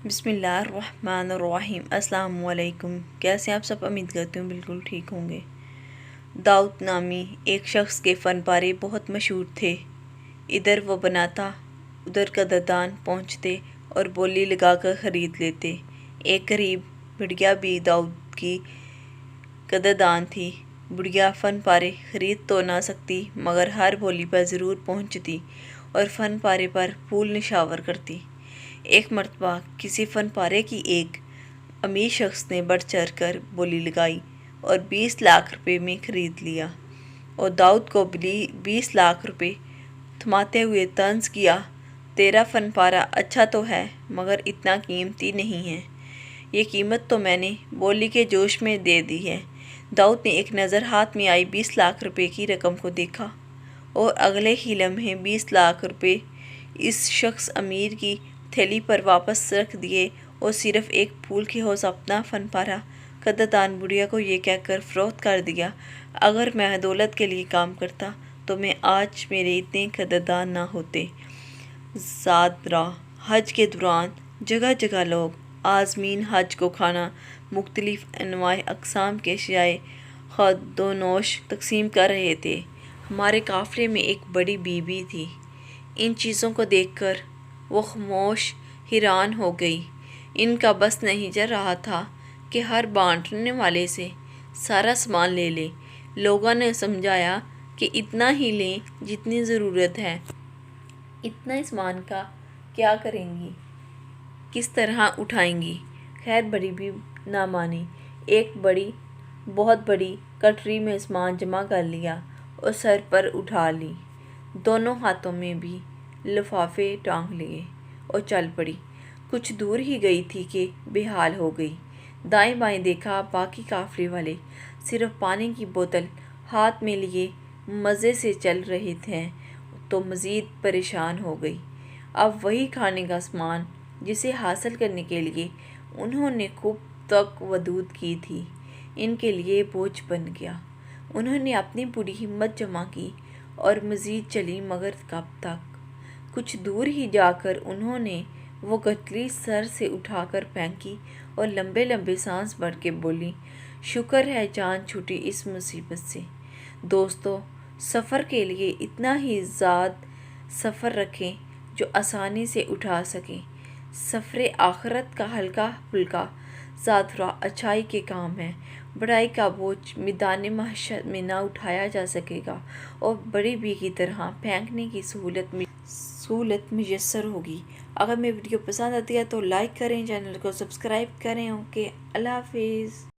بسم اللہ الرحمن الرحیم۔ السلام علیکم۔ کیسے آپ سب؟ امید کرتی ہوں بالکل ٹھیک ہوں گے۔ داؤد نامی ایک شخص کے فن پارے بہت مشہور تھے۔ ادھر وہ بناتا، ادھر قدردان پہنچتے اور بولی لگا کر خرید لیتے۔ ایک غریب بڑھیا بھی داؤد کی قدردان تھی۔ بڑھیا فن پارے خرید تو نہ سکتی مگر ہر بولی پر ضرور پہنچتی اور فن پارے پر پھول نشاور کرتی۔ ایک مرتبہ کسی فن پارے کی ایک امیر شخص نے بڑھ چڑھ کر بولی لگائی اور 20 لاکھ روپے میں خرید لیا، اور داؤد کو 20 لاکھ روپے تھماتے ہوئے طنز کیا، تیرا فن پارا اچھا تو ہے مگر اتنا قیمتی نہیں ہے، یہ قیمت تو میں نے بولی کے جوش میں دے دی ہے۔ داؤد نے ایک نظر ہاتھ میں آئی 20 لاکھ روپے کی رقم کو دیکھا اور اگلے ہی لمحے 20 لاکھ روپے اس شخص امیر کی تھیلی پر واپس رکھ دیے اور صرف ایک پھول کے عوض اپنا فن پارا قدردان بڑھیا کو یہ کہہ کر فروخت کر دیا، اگر میں دولت کے لیے کام کرتا تو میں آج میرے اتنے قدردان نہ ہوتے۔ زادرہ حج کے دوران جگہ جگہ لوگ عازمین حج کو کھانا، مختلف انواع اقسام کے اشیائے خورد و نوش تقسیم کر رہے تھے۔ ہمارے قافلے میں ایک بڑی بی بی تھی۔ ان چیزوں کو دیکھ کر وہ خاموش حیران ہو گئی۔ ان کا بس نہیں چل رہا تھا کہ ہر بانٹنے والے سے سارا سامان لے لیں۔ لوگوں نے سمجھایا کہ اتنا ہی لیں جتنی ضرورت ہے، اتنا سامان کا کیا کریں گی، کس طرح اٹھائیں گی؟ خیر بڑی بھی نہ مانی، ایک بہت بڑی کٹوری میں سامان جمع کر لیا اور سر پر اٹھا لی، دونوں ہاتھوں میں بھی لفافے ٹانگ لیے اور چل پڑی۔ کچھ دور ہی گئی تھی کہ بے حال ہو گئی۔ دائیں بائیں دیکھا، باقی قافلے والے صرف پانی کی بوتل ہاتھ میں لیے مزے سے چل رہے تھے تو مزید پریشان ہو گئی۔ اب وہی کھانے کا سامان جسے حاصل کرنے کے لیے انہوں نے خوب تگ و دود کی تھی، ان کے لیے بوجھ بن گیا۔ انہوں نے اپنی پوری ہمت جمع کی اور مزید چلی، مگر کب تک؟ کچھ دور ہی جا کر انہوں نے وہ گٹھلی سر سے اٹھا کر پھینکی اور لمبے لمبے سانس بھر کے بولی، شکر ہے جان چھوٹی اس مصیبت سے۔ دوستو، سفر کے لیے اتنا ہی زاد سفر رکھیں جو آسانی سے اٹھا سکیں۔ سفر آخرت کا ہلکا پھلکا زادرہ اچھائی کے کام ہے، بڑائی کا بوجھ میدان محشر میں نہ اٹھایا جا سکے گا اور بڑی بی کی طرح پھینکنے کی سہولت میسر ہوگی۔ اگر میری ویڈیو پسند آتی ہے تو لائک کریں، چینل کو سبسکرائب کریں۔ اوکے، اللہ حافظ۔